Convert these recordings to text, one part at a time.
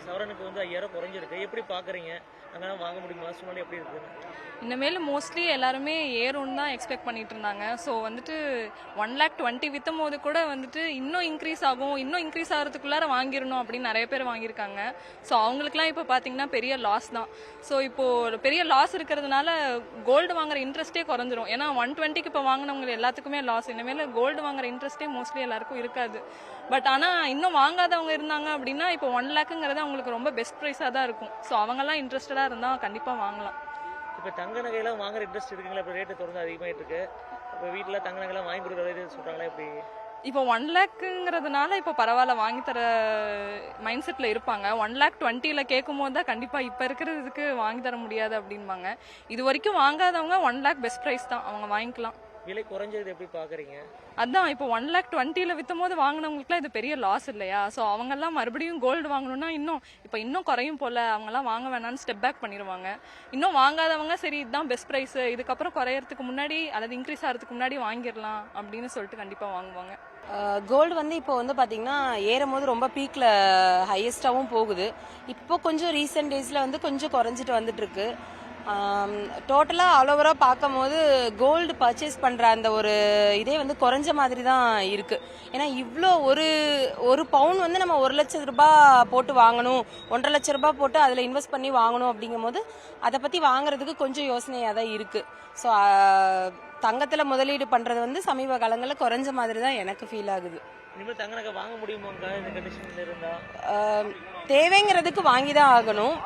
சவரனுக்கு வந்து 5000 குறைஞ்சிருக்கு. எப்படி பார்க்குறீங்க? அங்கெல்லாம் வாங்க முடியுமா? சூழ்நிலை எப்படி இருக்குன்னு? இனிமேல் மோஸ்ட்லி எல்லாருமே ஏறும்னு தான் எக்ஸ்பெக்ட் பண்ணிட்டு இருந்தாங்க. ஸோ வந்துட்டு 1,20,000 விற்றும் போது கூட வந்துட்டு இன்னும் இன்க்ரீஸ் ஆகும், இன்னும் இன்க்ரீஸ் ஆகிறதுக்குள்ளார வாங்கிடணும் அப்படின்னு நிறைய பேர் வாங்கியிருக்காங்க. ஸோ அவங்களுக்குலாம் இப்போ பார்த்தீங்கன்னா பெரிய லாஸ் தான். ஸோ இப்போது பெரிய லாஸ் இருக்கிறதுனால கோல்டு வாங்குற இன்ட்ரெஸ்ட்டே குறைஞ்சிரும். ஏன்னா 120க்கு இப்போ வாங்கினவங்க எல்லாத்துக்குமே லாஸ். இனிமேல் கோல்டு வாங்குற இன்ட்ரெஸ்ட்டே மோஸ்ட்லி எல்லாருக்கும் இருக்காது. பட் ஆனால் இன்னும் வாங்காதவங்க இருந்தாங்க அப்படின்னா இப்போ 1 லேக்குங்கிறது அவங்களுக்கு ரொம்ப பெஸ்ட் ப்ரைஸாக தான் இருக்கும். ஸோ அவங்கெல்லாம் இன்ட்ரெஸ்டடாக இருந்தால் கண்டிப்பாக வாங்கலாம். இப்போ தங்க நகையெல்லாம் வாங்குற இன்ட்ரெஸ்ட் இருக்குங்களா? இப்போ ரேட்டு தொடர்ந்து அதிகமாகிட்டு இருக்கு. இப்போ வீட்டில் தங்க நகையெல்லாம் வாங்கி கொடுக்குறது சொல்கிறாங்களா? எப்படி இப்போ 1 லேக்குங்கிறதுனால இப்போ பரவாயில்ல வாங்கி தர மைண்ட் செட்டில் இருப்பாங்க. 1,20,000 கேட்கும் போது தான் கண்டிப்பாக இப்போ இருக்கிறதுக்கு வாங்கி தர முடியாது அப்படின்பாங்க. இது வரைக்கும் வாங்காதவங்க 1 லேக் பெஸ்ட் ப்ரைஸ் தான், அவங்க வாங்கிக்கலாம். விலை குறைஞ்சது எப்படி பார்க்குறீங்க? அதான் இப்போ 1,20,000 விற்றும் போது வாங்கினவங்களுக்குலாம் இது பெரிய லாஸ் இல்லையா? ஸோ அவங்கெல்லாம் மறுபடியும் கோல்டு வாங்கணும்னா இன்னும் குறையும் போல, அவங்கெல்லாம் வாங்க வேணாம்னு ஸ்டெப் பேக் பண்ணிடுவாங்க. இன்னும் வாங்காதவங்க சரி இதுதான் பெஸ்ட் ப்ரைஸ், இதுக்கப்புறம் குறையறதுக்கு முன்னாடி அல்லது இன்க்ரீஸ் ஆகிறதுக்கு முன்னாடி வாங்கிடலாம் அப்படின்னு சொல்லிட்டு கண்டிப்பாக வாங்குவாங்க. கோல்டு வந்து இப்போ வந்து பார்த்தீங்கன்னா ஏறும் போது ரொம்ப பீக்கில் ஹையஸ்டாகவும் போகுது. இப்போ கொஞ்சம் ரீசெண்ட் டேஸில் வந்து கொஞ்சம் குறைஞ்சிட்டு வந்துட்டு இருக்கு. டோட்டலாக ஆல் ஓவராக பார்க்கும் போது கோல்டு பர்ச்சேஸ் பண்ணுற அந்த ஒரு இதே வந்து குறைஞ்ச மாதிரி தான் இருக்குது. ஏன்னா இவ்வளோ ஒரு பவுன் வந்து நம்ம 1,00,000 ரூபாய் போட்டு வாங்கணும், 1,50,000 ரூபாய் போட்டு அதில் இன்வெஸ்ட் பண்ணி வாங்கணும் அப்படிங்கும் போது அதை பற்றி வாங்குறதுக்கு கொஞ்சம் யோசனையாக தான் இருக்குது. ஸோ தங்கத்தில் முதலீடு பண்ணுறது வந்து சமீப காலங்களில் குறைஞ்ச மாதிரி தான் எனக்கு ஃபீல் ஆகுது. இனிமேல் தங்க நகை வாங்க முடியுமாங்க இந்த கண்டிஷனில் இருந்தால்? தேவைங்கிறதுக்கு வாங்கி தான் ஆகணும்.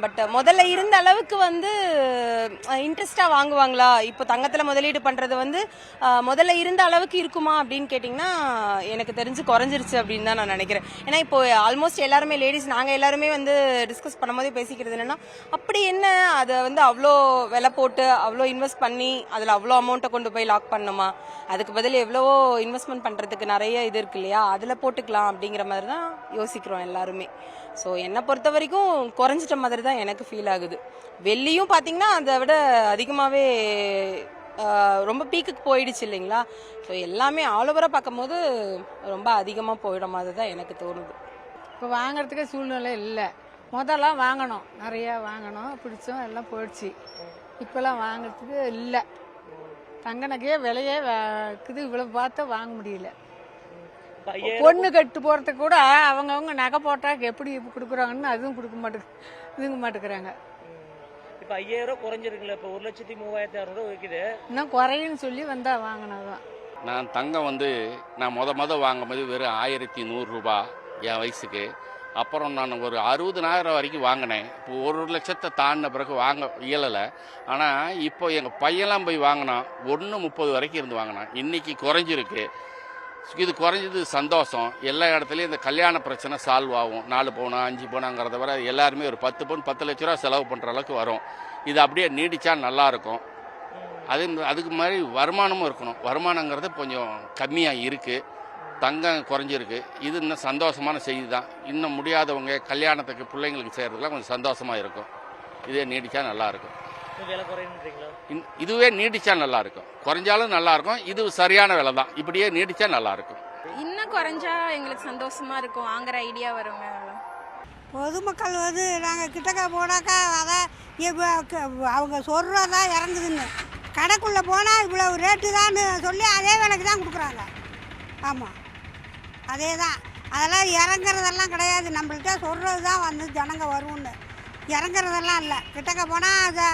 பட் முதல்ல இருந்த அளவுக்கு வந்து இன்ட்ரெஸ்டாக வாங்குவாங்களா? இப்போ தங்கத்தில் முதலீடு பண்ணுறது வந்து முதல்ல இருந்த அளவுக்கு இருக்குமா அப்படின்னு கேட்டிங்கன்னா எனக்கு தெரிஞ்சு குறைஞ்சிருச்சு அப்படின்னு தான் நான் நினைக்கிறேன். ஏன்னா இப்போ ஆல்மோஸ்ட் எல்லாருமே லேடிஸ் நாங்கள் எல்லாருமே வந்து டிஸ்கஸ் பண்ணும்போதே பேசிக்கிறது என்னென்னா, அப்படி என்ன அதை வந்து அவ்வளோ விலை போட்டு அவ்வளோ இன்வெஸ்ட் பண்ணி அதில் அவ்வளோ அமௌண்ட்டை கொண்டு போய் லாக் பண்ணணுமா? அதுக்கு பதில் எவ்வளவோ இன்வெஸ்ட்மெண்ட் பண்ணுறதுக்கு நிறைய இது இருக்கு இல்லையா, அதில் போட்டுக்கலாம் அப்படிங்கிற மாதிரி தான் யோசிக்கிறோம் எல்லாருமே. ஸோ என்னை பொறுத்த வரைக்கும் குறைஞ்சிட்ட மாதிரி தான் எனக்கு ஃபீல் ஆகுது. வெள்ளியும் பார்த்தீங்கன்னா அதை விட அதிகமாகவே ரொம்ப பீக்குக்கு போயிடுச்சு இல்லைங்களா? ஸோ எல்லாமே ஆல் ஓவராக பார்க்கும்போது ரொம்ப அதிகமாக போயிட மாதிரி தான் எனக்கு தோணுது. இப்போ வாங்குறதுக்கே சூழ்நிலை இல்லை. முதல்லாம் வாங்கணும், நிறையா வாங்கணும், பிடிச்சோம், எல்லாம் போயிடுச்சு. இப்போல்லாம் வாங்குறதுக்கு இல்லை. தங்க நகையே விலையே இருக்குது, இவ்வளோ பார்த்தா வாங்க முடியல. பொண்ணு கட்டு போகிறதுக்கு கூட அவங்கவுங்க நகை போட்டால் எப்படி கொடுக்குறாங்கன்னு அதுவும் இதுங்க மாட்டேங்கிறாங்க. இப்போ 5000 குறைஞ்சிருக்குல்ல, இப்போ 1,03,600 விற்குது. இன்னும் குறையுன்னு சொல்லி வந்தால் வாங்கினதான். நான் தங்கம் வந்து நான் முத வாங்கும்போது வெறும் 1,100 ரூபாய் என் வயசுக்கு. அப்புறம் நான் ஒரு 60,000 வரைக்கும் வாங்கினேன். இப்போ 1,00,000 தாண்டின பிறகு வாங்க இயலலை. ஆனால் இப்போ எங்கள் பையெல்லாம் போய் வாங்கினான், 1,30 வரைக்கும் இருந்து வாங்கினான். இன்றைக்கி குறைஞ்சிருக்கு. இது குறைஞ்சது சந்தோஷம். எல்லா இடத்துலையும் இந்த கல்யாண பிரச்சனை சால்வ் ஆகும். 4 பவுனா 5 பவுனாங்கிறத விட எல்லாருமே ஒரு 10 பவுன் 10 லட்ச ரூபா செலவு பண்ணுற அளவுக்கு வரும். இது அப்படியே நீடிச்சா நல்லாயிருக்கும். அதுக்கு மாதிரி வருமானமும் இருக்கணும். வருமானங்கிறது கொஞ்சம் கம்மியாக இருக்குது. தங்கம் குறைஞ்சிருக்கு. இது இன்னும் சந்தோஷமான செய்தி தான். இன்னும் முடியாதவங்க கல்யாணத்துக்கு பிள்ளைங்களுக்கு செய்கிறதுக்குலாம் கொஞ்சம் சந்தோஷமாக இருக்கும். இதே நீடிச்சா நல்லாயிருக்கும். இதுவே நீடிச்சா நல்லா இருக்கும். குறைஞ்சாலும் நல்லா இருக்கும். இது சரியான விலை தான். இப்படியே நீடிச்சா நல்லா இருக்கும். இன்னும் குறைஞ்சா எங்களுக்கு சந்தோஷமா இருக்கும். வாங்குற ஐடியா வருங்க. பொதுமக்கள் வந்து நாங்கள் கிட்டக்க போனாக்கா அதை அவங்க சொல்கிறதா இறங்குதுன்னு, கடைக்குள்ளே போனால் இவ்வளவு ரேட்டு தான் சொல்லி அதே விலைக்கு தான் கொடுக்குறாங்க. ஆமாம், அதே தான். அதெல்லாம் இறங்குறதெல்லாம் கிடையாது. நம்மள்கிட்ட சொல்கிறது தான் வந்து ஜனங்க வரும்னு, இறங்குறதெல்லாம் இல்லை. கிட்டக்க போனால் அதை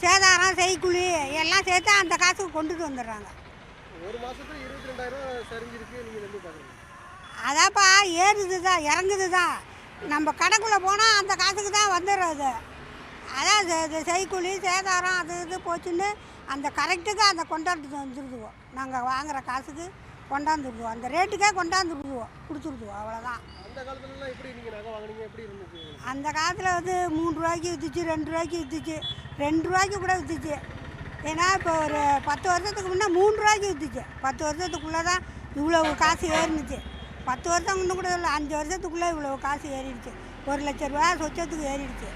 சேதாரம் செய்கூலி எல்லாம் சேர்த்து அந்த காசுக்கு கொண்டுட்டு வந்துடுறாங்க. ஒரு மாதத்துக்கு 22,000 சரிஞ்சிருக்கு. நீங்கள் எப்படி பார்க்குறீங்க? அதாப்பா ஏறுது தான், இறங்குது தான். நம்ம கடைக்குள்ளே போனால் அந்த காசுக்கு தான் வந்துடுறது. அதான் செய்கூலி சேதாரம் அது இது போச்சுன்னு அந்த கரெக்டுக்கு அந்த கொண்டாந்துட்டு வந்துடுதுவோம். நாங்கள் வாங்குகிற காசுக்கு கொண்டாந்துடுவோம், அந்த ரேட்டுக்கே கொண்டாந்துடுவோம், கொடுத்துருதுவோம். அவ்வளோதான். அந்த காலத்துலலாம் எப்படி நீங்கள் நகை வாங்கினீங்க? எப்படி இருந்துச்சு? அந்த காலத்தில் வந்து 3 ரூபாய்க்கு விற்றுச்சு, 2 ரூபாய்க்கு விற்றுச்சு, 2 ரூபாய்க்கு கூட விற்றுச்சு. ஏன்னா இப்போ ஒரு 10 வருஷத்துக்கு முன்னே 3 ரூபாய்க்கு விற்றுச்சு. 10 வருஷத்துக்குள்ளே தான் இவ்வளவு காசு ஏறினுச்சு. 10 வருஷம் இன்னும் கூட இல்லை, 5 வருஷத்துக்குள்ளே இவ்வளவு காசு ஏறிடுச்சு. 1,00,000 ரூபா சொச்சத்துக்கு ஏறிடுச்சு.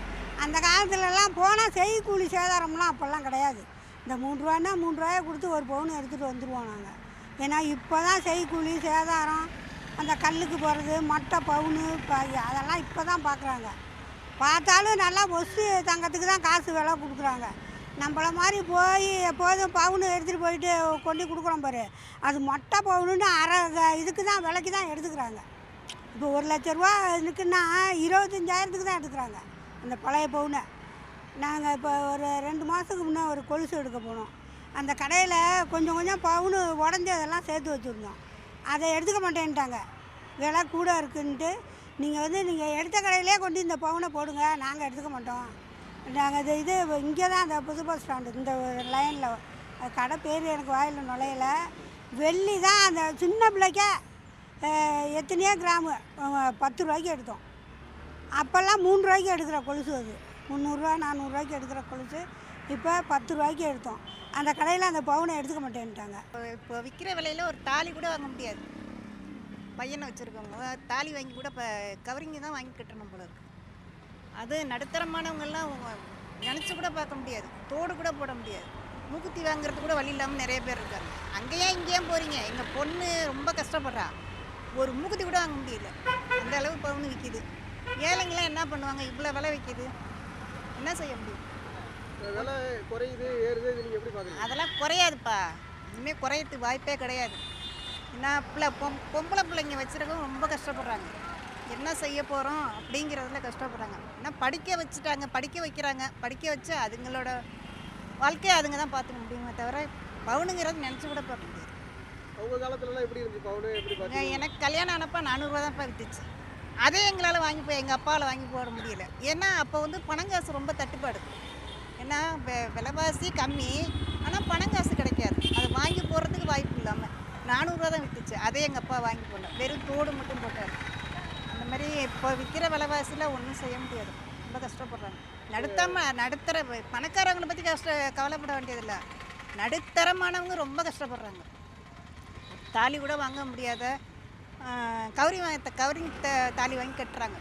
அந்த காலத்துலலாம் போனால் செய்கூலி சேதாரம்லாம் அப்போல்லாம் கிடையாது. இந்த 3 ரூபான்னா 3 ரூபாயை கொடுத்து ஒரு பவுன் எடுத்துகிட்டு வந்துடுவோம் நாங்கள். ஏன்னா இப்போ தான் செய்கூலி சேதாரம் அந்த கல்லுக்கு போகிறது மொட்டை பவுனு அதெல்லாம் இப்போ தான் பார்க்குறாங்க. பார்த்தாலும் நல்லா ஒசு தங்கத்துக்கு தான் காசு விலை கொடுக்குறாங்க. நம்மள மாதிரி போய் எப்போதும் பவுனு எடுத்துகிட்டு போயிட்டு கொண்டு கொடுக்குறோம் பாரு, அது மொட்டை பவுனுன்னு இதுக்கு தான் விலைக்கு தான் எடுத்துக்கிறாங்க. இப்போ 1 லட்ச ரூபா இருக்குன்னா 25,000த்துக்கு தான் எடுத்துக்கிறாங்க அந்த பழைய பவுனை. நாங்கள் இப்போ ஒரு 2 மாதத்துக்கு முன்னே ஒரு கொலுசு எடுக்க போனோம். அந்த கடையில் கொஞ்சம் கொஞ்சம் பவுனு உடஞ்சதெல்லாம் சேர்த்து வச்சுருந்தோம். அதை எடுத்துக்க மாட்டேன்ட்டாங்க, விலை கூட இருக்குன்ட்டு. நீங்கள் எடுத்த கடையிலே கொண்டு இந்த பவுனை போடுங்க, நாங்கள் எடுத்துக்க மாட்டோம். நாங்கள் இது இங்கே தான் அந்த புது பஸ் ஸ்டாண்டு இந்த லைனில் கடை பேர் எனக்கு வாயில் நுழையில. வெள்ளி தான் அந்த சின்ன பிள்ளைக்க எத்தனையோ கிராமு 10 ரூபாய்க்கு எடுத்தோம். அப்போல்லாம் 3 ரூபாய்க்கு எடுக்கிற கொலுசு, அது 300 400 ரூபாய்க்கு எடுக்கிற கொலுசு இப்போ 10 ரூபாய்க்கு எடுத்தோம். அந்த கடையில் அந்த பவுனை எடுத்துக்க மாட்டேன்ட்டாங்க. இப்போ விற்கிற விலையில் ஒரு தாலி கூட வாங்க முடியாது. பையனை வச்சுருக்கவங்க தாலி வாங்கி கூட இப்போ கவரிங்க தான் வாங்கி கட்டணும் போல இருக்கு. அது நடுத்தரமானவங்கெல்லாம் நினச்சி கூட பார்க்க முடியாது, தோடு கூட போட முடியாது. மூக்குத்தி வாங்குறது கூட வழி இல்லாமல் நிறைய பேர் இருக்காங்க. அங்கேயும் இங்கேயும் போகிறீங்க. எங்கள் பொண்ணு ரொம்ப கஷ்டப்படுறா, ஒரு மூக்குத்தி கூட வாங்க முடியல, அந்த அளவு பவுன் விற்கிது. ஏழைங்களாம் என்ன பண்ணுவாங்க? இவ்வளோ விலை விற்கிது, என்ன செய்ய முடியும்? விலை குறையுது ஏறுது, நீங்கள் எப்படி பார்க்குறீங்க? அதெல்லாம் குறையாதுப்பா, இனிமேல் குறையறதுக்கு வாய்ப்பே கிடையாது. என்ன பொம்பளை பிள்ளைங்க வச்சுருக்கவங்க ரொம்ப கஷ்டப்படுறாங்க. என்ன செய்ய போகிறோம் அப்படிங்கிறதுல கஷ்டப்படுறாங்க. ஏன்னா படிக்க வைக்கிறாங்க, படிக்க வச்சு அதுங்களோட வாழ்க்கையை அதுங்க தான் பார்த்துக்க முடியுமே தவிர பவுனுங்கிறது நினச்சி கூட பார்க்க முடியாது. அவங்க காலத்துலலாம் எப்படி இருந்துச்சு பவுனு? எப்படி பார்த்தீங்க? எனக்கு கல்யாணம் ஆனப்போ 400 ரூபா தான்ப்பா விற்றுச்சு. அதே எங்களால் வாங்கி போய் எங்கள் அப்பாவில் வாங்கி போட முடியல. ஏன்னா அப்போ வந்து பணங்காசு ரொம்ப தட்டுப்பாடு. ஏன்னா விலைவாசி கம்மி, ஆனால் பணங்காசு கிடைக்காது. அதை வாங்கி போடுறதுக்கு வாய்ப்பு இல்லாமல் 400 ரூபா தான் விற்றுச்சு. அதே எங்கள் அப்பா வாங்கி போடல, வெறும் தோடு மட்டும் போட்டார். அந்த மாதிரி இப்போ விற்கிற விலைவாசியில் ஒன்றும் செய்ய முடியாது, ரொம்ப கஷ்டப்படுறாங்க. நடுத்தர பணக்காரவங்களை பற்றி கவலைப்பட வேண்டியதில்லை, நடுத்தரமானவங்க ரொம்ப கஷ்டப்படுறாங்க. தாலி கூட வாங்க முடியாத கவரி தாலி வாங்கி கட்டுறாங்க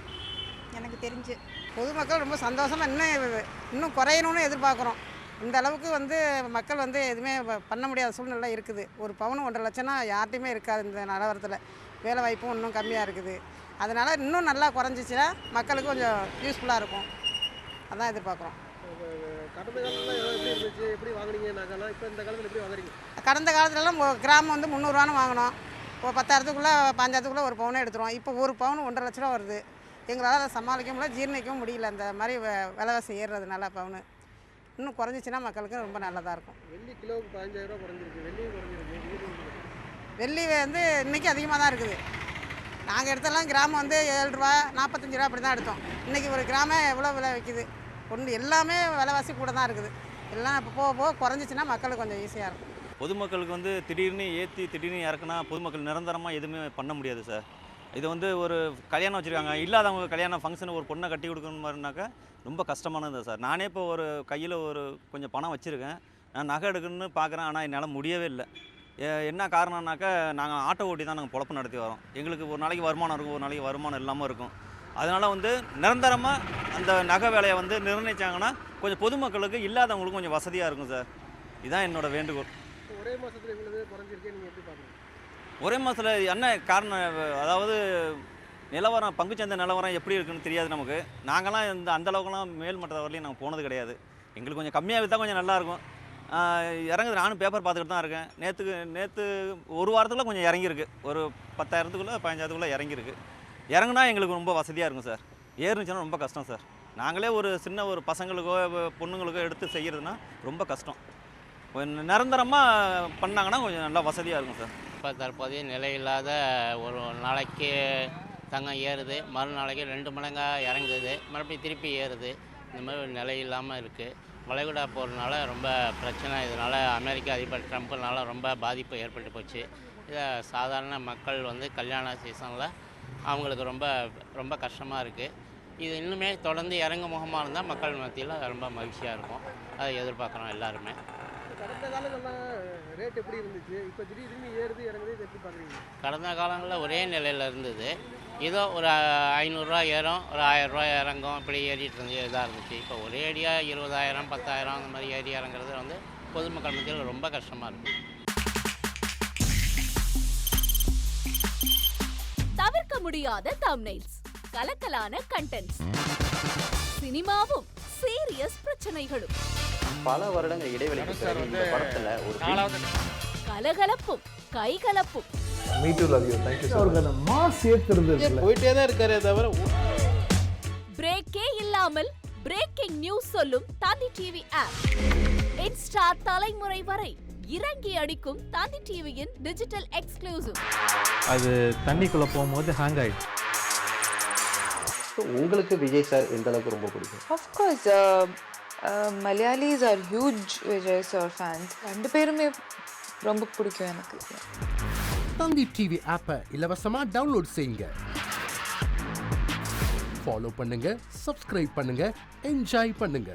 எனக்கு தெரிஞ்சு. பொதுமக்கள் ரொம்ப சந்தோஷமாக இன்னும் குறையணும்னு எதிர்பார்க்குறோம். இந்த அளவுக்கு வந்து மக்கள் வந்து எதுவுமே பண்ண முடியாத சூழ்நிலை இருக்குது. ஒரு பவுன் 1.5 லட்சம்னா யார்ட்டையுமே இருக்காது இந்த நிலவரத்தில். வேலை வாய்ப்பும் இன்னும் கம்மியாக இருக்குது. அதனால் இன்னும் நல்லா குறைஞ்சிச்சின்னா மக்களுக்கு கொஞ்சம் யூஸ்ஃபுல்லாக இருக்கும். அதான் எதிர்பார்க்குறோம். கடந்த காலத்தில் எப்படி இருந்துச்சு, எப்படி வாங்குனீங்க நகைலாம்? இப்போ இந்த காலத்தில் எப்படி வாங்குறீங்க? கடந்த காலத்துலலாம் கிராம் வந்து 300 ரூபான்னு வாங்கினோம். இப்போ 10,000த்துக்குள்ளே 5,000த்துக்குள்ளே ஒரு பவுனை எடுத்துருவோம். இப்போ ஒரு பவுன் 1.5 லட்ச ரூபா வருது. எங்களால் அதை சமாளிக்க முடியல, ஜீரணிக்கவும் முடியல. அந்த மாதிரி விலைவாசி ஏறுறதுனால பவுனு இன்னும் குறைஞ்சிச்சின்னா மக்களுக்கு ரொம்ப நல்லதாக இருக்கும். வெள்ளி கிலோவுக்கு 15,000 ரூபா குறைஞ்சிருக்கு, வெள்ளியும் குறைஞ்சிருக்கு. வெள்ளி வந்து இன்றைக்கி அதிகமாக தான் இருக்குது. நாங்கள் எடுத்தெல்லாம் கிராமம் வந்து 7 ரூபா 45 ரூபா அப்படி தான் எடுத்தோம். இன்றைக்கி ஒரு கிராமே எவ்வளோ விலை விற்கிது? எல்லாமே விலைவாசி கூட தான் இருக்குது. எல்லாம் இப்போ போக போக குறைஞ்சிச்சின்னா மக்களுக்கு கொஞ்சம் ஈஸியாக இருக்கும். பொதுமக்களுக்கு வந்து திடீர்னு ஏற்றி திடீர்னு இறக்குனா பொதுமக்கள் நிரந்தரமாக எதுவுமே பண்ண முடியாது சார். இது வந்து ஒரு கல்யாணம் வச்சுருக்காங்க, இல்லாதவங்க கல்யாணம் ஃபங்க்ஷன் ஒரு பொண்ணை கட்டி கொடுக்கணும் மாதிரினாக்கா ரொம்ப கஷ்டமானது சார். நானே இப்போ ஒரு கையில் ஒரு கொஞ்சம் பணம் வச்சுருக்கேன், நான் நகை எடுக்கணும்னு பார்க்குறேன், ஆனால் என்னால் முடியவே இல்லை. என்ன காரணம்னாக்கா நாங்கள் ஆட்டோ ஓட்டி தான் நாங்கள் பொழப்பு நடத்தி வரோம். எங்களுக்கு ஒரு நாளைக்கு வருமானம் இருக்கும், ஒரு நாளைக்கு வருமானம் இல்லாமல் இருக்கும். அதனால் வந்து நிரந்தரமாக அந்த நகை விலையை வந்து நிர்ணயிச்சாங்கன்னா கொஞ்சம் பொதுமக்களுக்கு இல்லாதவங்களுக்கு கொஞ்சம் வசதியாக இருக்கும் சார். இதுதான் என்னோடய வேண்டுகோள். ஒரே மாதத்தில் இவ்வளவு குறைஞ்சிருக்கே, நீங்கள் எப்படி பார்க்குறீங்க? ஒரே மாதத்தில் என்ன காரணம்? அதாவது நிலவரம், பங்குச்சந்தை நிலவரம் எப்படி இருக்குன்னு தெரியாது நமக்கு. நாங்களாம் அந்த அளவுக்குலாம் மேல் மட்டத்தை வரலையும் நாங்கள் போனது கிடையாது. எங்களுக்கு கொஞ்சம் கம்மியாக விற்றா கொஞ்சம் நல்லாயிருக்கும். இறங்குது, நானும் பேப்பர் பார்த்துக்கிட்டு தான் இருக்கேன். நேற்று ஒரு வாரத்துக்குள்ளே கொஞ்சம் இறங்கியிருக்கு, ஒரு 10,000த்துக்குள்ளே 15,000த்துக்குள்ளே இறங்கியிருக்கு. இறங்குனா எங்களுக்கு ரொம்ப வசதியாக இருக்கும் சார். ஏறுனுச்சுன்னா ரொம்ப கஷ்டம் சார். நாங்களே ஒரு சின்ன ஒரு பசங்களுக்கோ பொண்ணுங்களுக்கோ எடுத்து செய்கிறதுனா ரொம்ப கஷ்டம். நிரந்தரமாக பண்ணாங்கன்னா கொஞ்சம் நல்லா வசதியாக இருக்கும் சார். இப்போ தற்போதைய நிலையில்லாத ஒரு நாளைக்கு தங்கம் ஏறுது, மறுநாளைக்கு 2 மடங்காக இறங்குது, மறுபடியும் திருப்பி ஏறுது. இந்த மாதிரி ஒரு நிலை இல்லாமல் இருக்குது. வளைகுடா போகிறதுனால ரொம்ப பிரச்சனை. இதனால் அமெரிக்க அதிபர் ட்ரம்ப்னால ரொம்ப பாதிப்பு ஏற்பட்டு போச்சு. இதை சாதாரண மக்கள் வந்து கல்யாண சீசனில் அவங்களுக்கு ரொம்ப ரொம்ப கஷ்டமாக இருக்குது. இது இன்னுமே தொடர்ந்து இறங்கு முகமாக இருந்தால் மக்கள் மத்தியில் ரொம்ப மகிழ்ச்சியாக இருக்கும். அதை எதிர்பார்க்குறோம் எல்லாருமே. கடந்த காலங்கள்லாம் ரேட் எப்படி இருந்துச்சு, இப்போ திடீர்னு ஏறுது இறங்குது, இதை எப்படி பார்க்குறீங்க? கடந்த காலங்களில் ஒரே நிலையில் இருந்தது. ஏதோ ஒரு 500 ரூபா ஏறும், ஒரு 1000 ரூபா இறங்கும், இப்படி ஏறிட்டு இருந்து இதாக இருந்துச்சு. இப்போ ஒரே அடியாக 20,000 10,000 அந்த மாதிரி ஏறி இறங்குறது வந்து பொதுமக்கள் மத்தியில் ரொம்ப கஷ்டமாக இருக்குது. முடியாத தம்ப்நெயில்ஸ், கலக்கலான கண்டென்ட்ஸ், சினிமாவும் சீரியஸ் பிரச்சனைகளும், பல வருடங்கள் இடைவெளிக்கு பிறகு இந்த படத்துல ஒரு கலகலப்பும் கைகலப்பும், போயிட்டே தான் இருக்காரே தவிர பிரேக்கே இல்லாமல் பிரேக்கிங் நியூஸ் சொல்லும் தந்தி டிவி ஆப். இன்ஸ்டா தலைமுறை வரை இறங்கி அடிக்கும் தந்தி டிவியின் டிஜிட்டல் எக்ஸ்க்ளூசிவ். அது தண்ணிக்குள்ள போகும்போது ஹேங் ஆயிடுச்சு. உங்களுக்கு விஜய் சார் எந்த அளவுக்கு ரொம்ப பிடிக்கும்? Of course, Malayalis are huge Vijay sir fans. ரெண்டு பேருமே ரொம்ப பிடிக்கும் எனக்கு. தந்தி டிவி ஆப்பை இலவசமா டவுன்லோட் செய்யுங்க. ஃபாலோ பண்ணுங்க, சப்ஸ்கிரைப் பண்ணுங்க, என்ஜாய் பண்ணுங்க.